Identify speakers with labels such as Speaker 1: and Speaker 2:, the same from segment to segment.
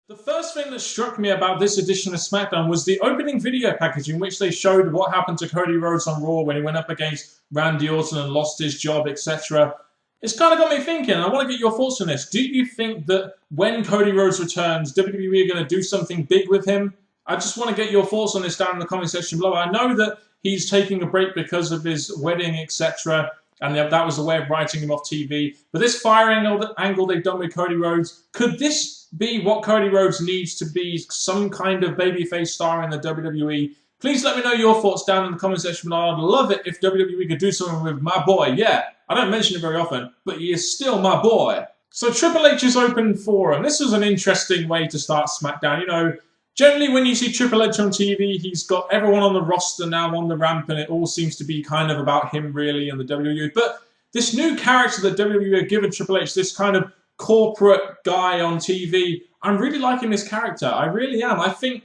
Speaker 1: The first thing that struck me about this edition of SmackDown was the opening video package in which they showed what happened to Cody Rhodes on Raw when he went up against Randy Orton and lost his job, etc. It's kind of got me thinking. I want to get your thoughts on this. Do you think that when Cody Rhodes returns, WWE are going to do something big with him? I just want to get your thoughts on this down in the comment section below. I know that he's taking a break because of his wedding, etc. And that was a way of writing him off TV. But this fire angle they've done with Cody Rhodes, could this be what Cody Rhodes needs to be some kind of babyface star in the WWE? Please let me know your thoughts down in the comment section below. I'd love it if WWE could do something with my boy. Yeah, I don't mention it very often, but he is still my boy. So Triple H's open forum. This was an interesting way to start SmackDown. You know, generally when you see Triple H on TV, he's got everyone on the roster now on the ramp, and it all seems to be kind of about him really and the WWE. But this new character that WWE have given Triple H, this kind of corporate guy on TV, I'm really liking this character. I really am. I think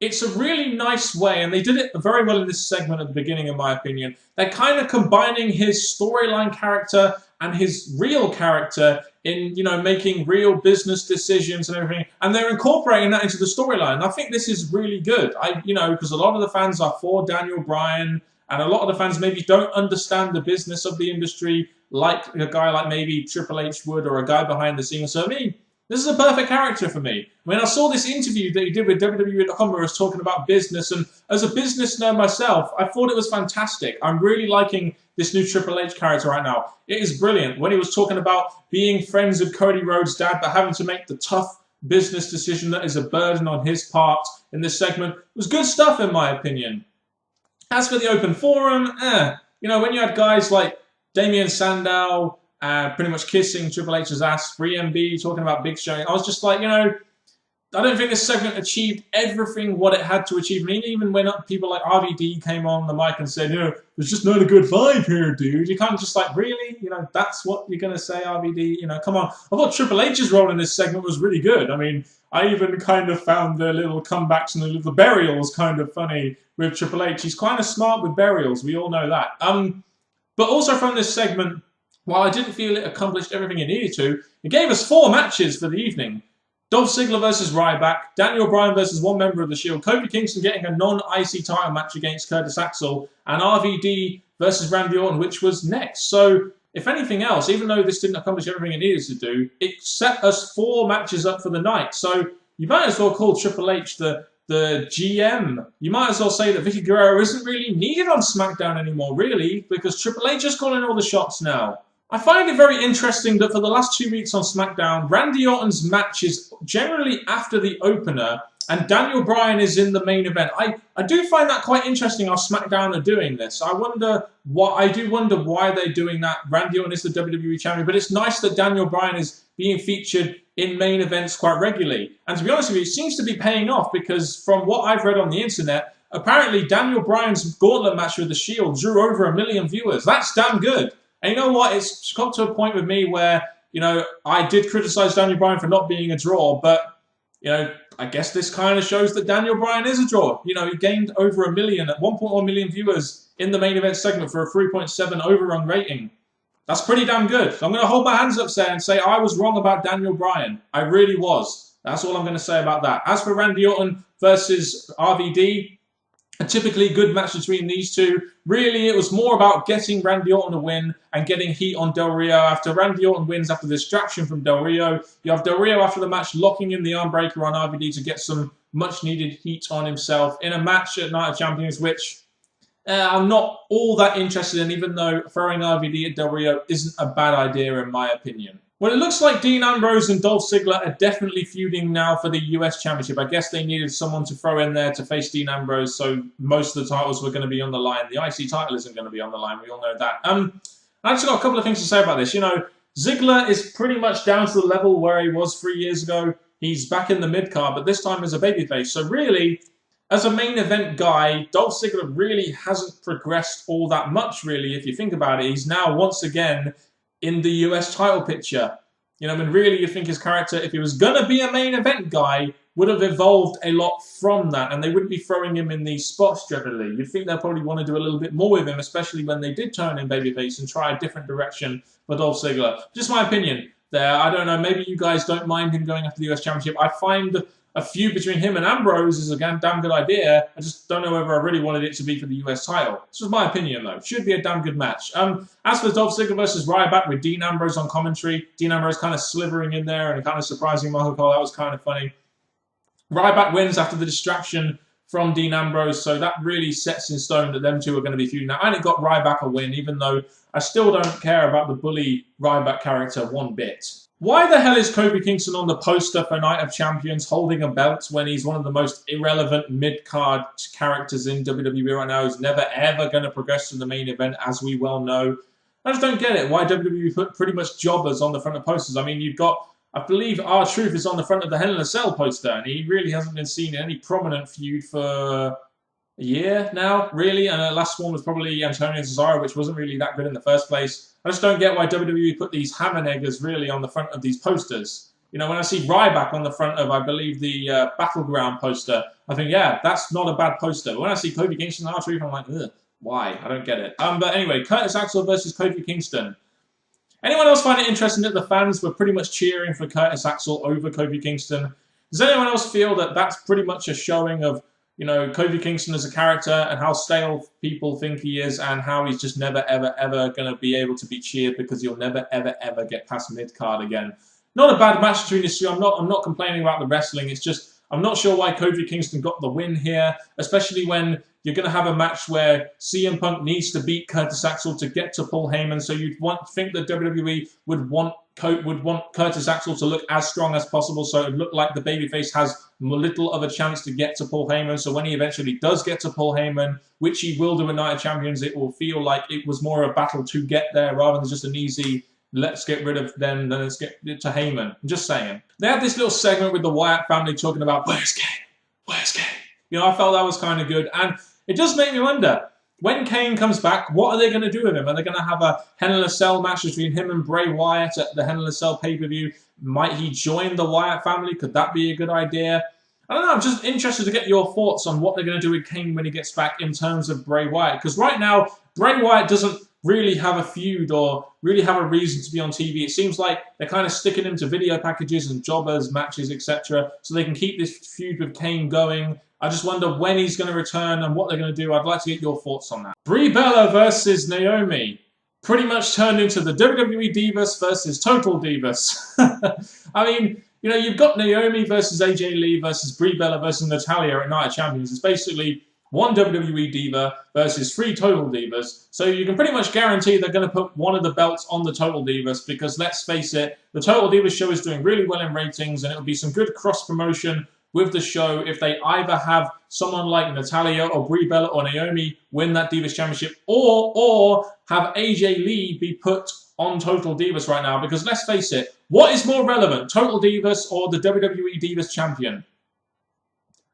Speaker 1: it's a really nice way, and they did it very well in this segment at the beginning, in my opinion. They're kind of combining his storyline character and his real character in, you know, making real business decisions and everything, and they're incorporating that into the storyline. I think this is really good. Because a lot of the fans are for Daniel Bryan, and a lot of the fans maybe don't understand the business of the industry like a guy like maybe Triple H would, or a guy behind the scenes. So this is a perfect character for me. When I saw this interview that he did with WWE.com where he was talking about business, and as a business nerd myself, I thought it was fantastic. I'm really liking this new Triple H character right now. It is brilliant. When he was talking about being friends with Cody Rhodes' dad, but having to make the tough business decision that is a burden on his part in this segment, it was good stuff in my opinion. As for the open forum, when you had guys like Damien Sandow, pretty much kissing Triple H's ass, 3MB talking about Big Show, I was just like, I don't think this segment achieved everything what it had to achieve. I mean, even when people like RVD came on the mic and said, there's just not a good vibe here, dude. You can't just like, really? That's what you're going to say, RVD? Come on. I thought Triple H's role in this segment was really good. I mean, I even kind of found the little comebacks and the little burials kind of funny with Triple H. He's kind of smart with burials. We all know that. But also from this segment, while I didn't feel it accomplished everything it needed to, it gave us 4 matches for the evening. Dolph Ziggler versus Ryback, Daniel Bryan versus one member of the Shield, Kofi Kingston getting a non-IC title match against Curtis Axel, and RVD versus Randy Orton, which was next. So, if anything else, even though this didn't accomplish everything it needed to do, it set us 4 matches up for the night. So, you might as well call Triple H the GM. You might as well say that Vicky Guerrero isn't really needed on SmackDown anymore, really, because Triple H is calling all the shots now. I find it very interesting that for the last 2 weeks on SmackDown, Randy Orton's match is generally after the opener, and Daniel Bryan is in the main event. I do find that quite interesting how SmackDown are doing this. I do wonder why they're doing that. Randy Orton is the WWE champion, but it's nice that Daniel Bryan is being featured in main events quite regularly. And to be honest with you, it seems to be paying off, because from what I've read on the internet, apparently Daniel Bryan's gauntlet match with the Shield drew over 1 million viewers. That's damn good. And you know what? It's got to a point with me where, I did criticize Daniel Bryan for not being a draw, but, I guess this kind of shows that Daniel Bryan is a draw. He gained over 1 million, at 1.1 million viewers in the main event segment for a 3.7 overrun rating. That's pretty damn good. So I'm going to hold my hands up there and say I was wrong about Daniel Bryan. I really was. That's all I'm going to say about that. As for Randy Orton versus RVD, a typically good match between these two. Really, it was more about getting Randy Orton a win and getting heat on Del Rio. After Randy Orton wins after the distraction from Del Rio, you have Del Rio after the match locking in the armbreaker on RVD to get some much-needed heat on himself in a match at Night of Champions, which I'm not all that interested in, even though throwing RVD at Del Rio isn't a bad idea in my opinion. Well, it looks like Dean Ambrose and Dolph Ziggler are definitely feuding now for the US Championship. I guess they needed someone to throw in there to face Dean Ambrose, so most of the titles were going to be on the line. The IC title isn't going to be on the line. We all know that. I just got a couple of things to say about this. Ziggler is pretty much down to the level where he was 3 years ago. He's back in the mid-card, but this time as a babyface. So really, as a main event guy, Dolph Ziggler really hasn't progressed all that much, really, if you think about it. He's now, once again, in the US title picture. Really, you think his character, if he was going to be a main event guy, would have evolved a lot from that, and they wouldn't be throwing him in these spots generally. You'd think they'll probably want to do a little bit more with him, especially when they did turn in babyface and try a different direction for Dolph Ziggler. Just my opinion. there. I don't know, maybe you guys don't mind him going after the US Championship. I find a feud between him and Ambrose is a damn good idea. I just don't know whether I really wanted it to be for the US title. This was my opinion, though. Should be a damn good match. As for Dolph Ziggler versus Ryback with Dean Ambrose on commentary, Dean Ambrose kind of slithering in there and kind of surprising Michael Cole. That was kind of funny. Ryback wins after the distraction from Dean Ambrose, so that really sets in stone that them two are going to be feuding now. And it got Ryback a win, even though I still don't care about the bully Ryback character one bit. Why the hell is Kofi Kingston on the poster for Night of Champions holding a belt when he's one of the most irrelevant mid-card characters in WWE right now? He's never ever going to progress to the main event, as we well know. I just don't get it. Why WWE put pretty much jobbers on the front of posters? I mean, you've got, I believe R-Truth is on the front of the Hell in a Cell poster, and he really hasn't been seen in any prominent feud for a year now, really. And the last one was probably Antonio Cesaro, which wasn't really that good in the first place. I just don't get why WWE put these hammerneggers really on the front of these posters. You know, when I see Ryback on the front of, I believe, the Battleground poster, I think, yeah, that's not a bad poster. But when I see Kofi Kingston and R-Truth, I'm like, ugh, why? I don't get it. But anyway, Curtis Axel versus Kofi Kingston. Anyone else find it interesting that the fans were pretty much cheering for Curtis Axel over Kofi Kingston? Does anyone else feel that that's pretty much a showing of, you know, Kofi Kingston as a character and how stale people think he is and how he's just never, ever, ever going to be able to be cheered because he'll never, ever, ever get past mid-card again? Not a bad match between these two. I'm not complaining about the wrestling. It's just, I'm not sure why Kofi Kingston got the win here, especially when you're going to have a match where CM Punk needs to beat Curtis Axel to get to Paul Heyman. So you'd think that WWE would want Curtis Axel to look as strong as possible, so it looked like the babyface has little of a chance to get to Paul Heyman. So when he eventually does get to Paul Heyman, which he will do in Night of Champions, it will feel like it was more a battle to get there rather than just an easy, let's get rid of them, then let's get to Heyman. I'm just saying. They had this little segment with the Wyatt family talking about, where's Kane? Where's Kane? You know, I felt that was kind of good. And it does make me wonder, when Kane comes back, what are they going to do with him? Are they going to have a Hell in a Cell match between him and Bray Wyatt at the Hell in a Cell pay-per-view? Might he join the Wyatt family? Could that be a good idea? I don't know. I'm just interested to get your thoughts on what they're going to do with Kane when he gets back in terms of Bray Wyatt. Because right now, Bray Wyatt doesn't really have a feud or really have a reason to be on TV. It seems like they're kind of sticking him to video packages and jobbers, matches, etc. so they can keep this feud with Kane going. I just wonder when he's going to return and what they're going to do. I'd like to get your thoughts on that. Brie Bella versus Naomi pretty much turned into the WWE Divas versus Total Divas. I mean, you know, you've got Naomi versus AJ Lee versus Brie Bella versus Natalya at Night of Champions. It's basically one WWE Diva versus 3 Total Divas. So you can pretty much guarantee they're going to put one of the belts on the Total Divas because, let's face it, the Total Divas show is doing really well in ratings and it'll be some good cross-promotion with the show if they either have someone like Natalya or Brie Bella or Naomi win that Divas Championship or have AJ Lee be put on Total Divas right now. Because let's face it, what is more relevant, Total Divas or the WWE Divas Champion?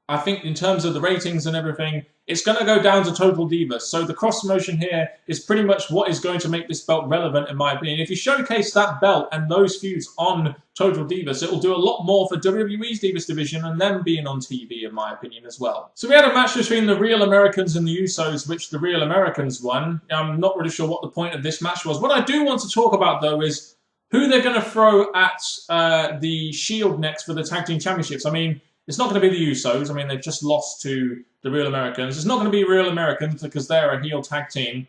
Speaker 1: I think in terms of the ratings and everything, it's going to go down to Total Divas. So the cross-promotion here is pretty much what is going to make this belt relevant, in my opinion. If you showcase that belt and those feuds on Total Divas, it will do a lot more for WWE's Divas division and them being on TV, in my opinion, as well. So we had a match between the Real Americans and the Usos, which the Real Americans won. I'm not really sure what the point of this match was. What I do want to talk about, though, is who they're going to throw at the Shield next for the Tag Team Championships. I mean, it's not going to be the Usos. I mean, they've just lost to the Real Americans. It's not going to be Real Americans because they're a heel tag team.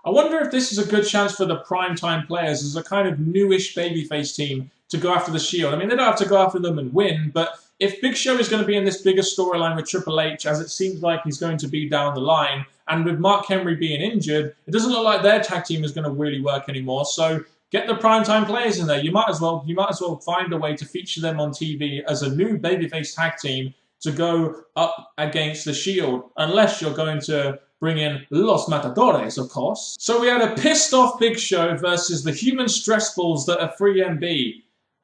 Speaker 1: I wonder if this is a good chance for the primetime players as a kind of newish babyface team to go after the Shield. I mean, they don't have to go after them and win, but if Big Show is going to be in this bigger storyline with Triple H, as it seems like he's going to be down the line, and with Mark Henry being injured, it doesn't look like their tag team is going to really work anymore. So get the primetime players in there. You might as well find a way to feature them on TV as a new babyface tag team to go up against the Shield, unless you're going to bring in Los Matadores, of course. So we had a pissed off Big Show versus the human stress balls that are 3MB.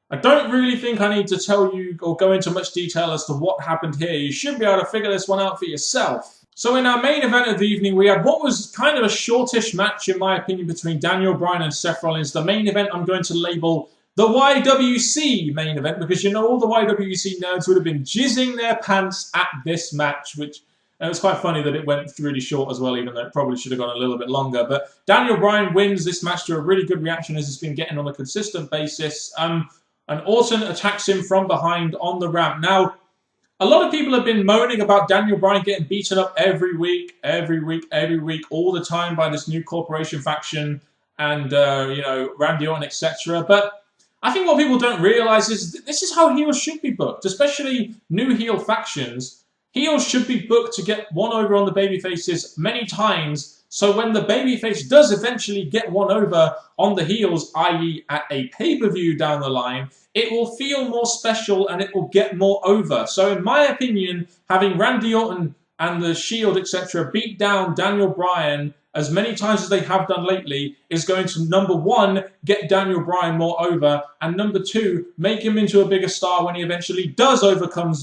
Speaker 1: I don't really think I need to tell you or go into much detail as to what happened here. You should be able to figure this one out for yourself. So in our main event of the evening, we had what was kind of a shortish match, in my opinion, between Daniel Bryan and Seth Rollins. The main event I'm going to label the YWC main event, because you know all the YWC nerds would have been jizzing their pants at this match, which And it was quite funny that it went really short as well, even though it probably should have gone a little bit longer. But Daniel Bryan wins this match to a really good reaction as it's been getting on a consistent basis. And Orton attacks him from behind on the ramp. Now, a lot of people have been moaning about Daniel Bryan getting beaten up every week, all the time by this new corporation faction and, you know, Randy Orton, etc. But I think what people don't realize is this is how heels should be booked, especially new heel factions. Heels should be booked to get one over on the babyfaces many times, so when the babyface does eventually get one over on the heels, i.e. at a pay-per-view down the line, it will feel more special and it will get more over. So in my opinion, having Randy Orton and the Shield, etc. beat down Daniel Bryan as many times as they have done lately is going to, number one, get Daniel Bryan more over, and number two, make him into a bigger star when he eventually does overcome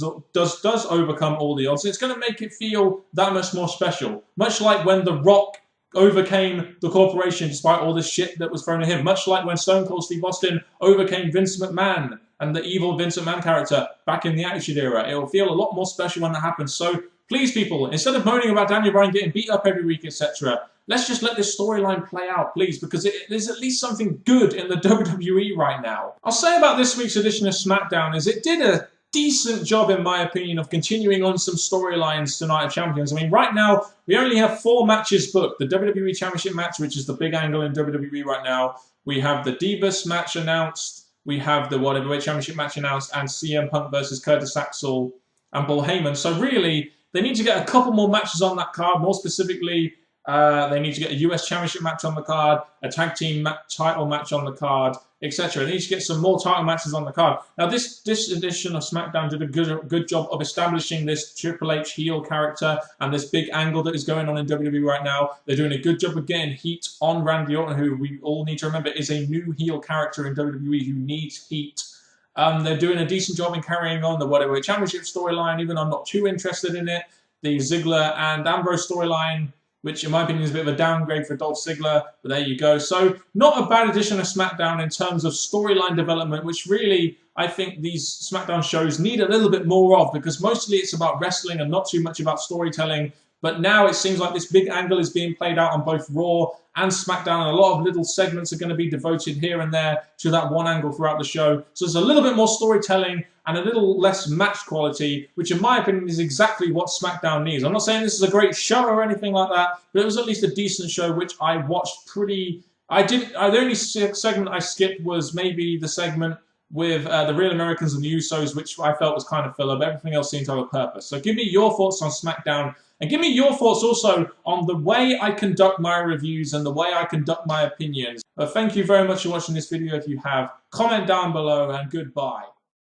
Speaker 1: all the odds. It's going to make it feel that much more special. Much like when The Rock overcame the corporation despite all the shit that was thrown at him. Much like when Stone Cold Steve Austin overcame Vince McMahon and the evil Vince McMahon character back in the Attitude Era. It will feel a lot more special when that happens. So please, people, instead of moaning about Daniel Bryan getting beat up every week, etc., let's just let this storyline play out, please, because there's at least something good in the WWE right now. I'll say about this week's edition of Smackdown is it did a decent job, in my opinion, of continuing on some storylines to Night of Champions. I mean, right now, we only have 4 matches booked. The WWE Championship match, which is the big angle in WWE right now. We have the Divas match announced. We have the World Heavyweight Championship match announced, and CM Punk versus Curtis Axel and Paul Heyman. So really, they need to get a couple more matches on that card. More specifically, they need to get a US Championship match on the card, a tag team title match on the card, etc. They need to get some more title matches on the card. Now, this edition of SmackDown did a good job of establishing this Triple H heel character and this big angle that is going on in WWE right now. They're doing a good job of getting heat on Randy Orton, who we all need to remember is a new heel character in WWE who needs heat. They're doing a decent job in carrying on the World Heavyweight Championship storyline, even though I'm not too interested in it. The Ziggler and Ambrose storyline, which in my opinion is a bit of a downgrade for Dolph Ziggler, but there you go. So not a bad edition of SmackDown in terms of storyline development, which really I think these SmackDown shows need a little bit more of, because mostly it's about wrestling and not too much about storytelling. But now it seems like this big angle is being played out on both Raw and SmackDown, and a lot of little segments are going to be devoted here and there to that one angle throughout the show. So there's a little bit more storytelling and a little less match quality, which in my opinion is exactly what SmackDown needs. I'm not saying this is a great show or anything like that, but it was at least a decent show, which I watched pretty... The only segment I skipped was maybe the segment with the Real Americans and the Usos, which I felt was kind of filler, but everything else seemed to have a purpose. So give me your thoughts on SmackDown, and give me your thoughts also on the way I conduct my reviews and the way I conduct my opinions. But thank you very much for watching this video. If you have, comment down below, and goodbye.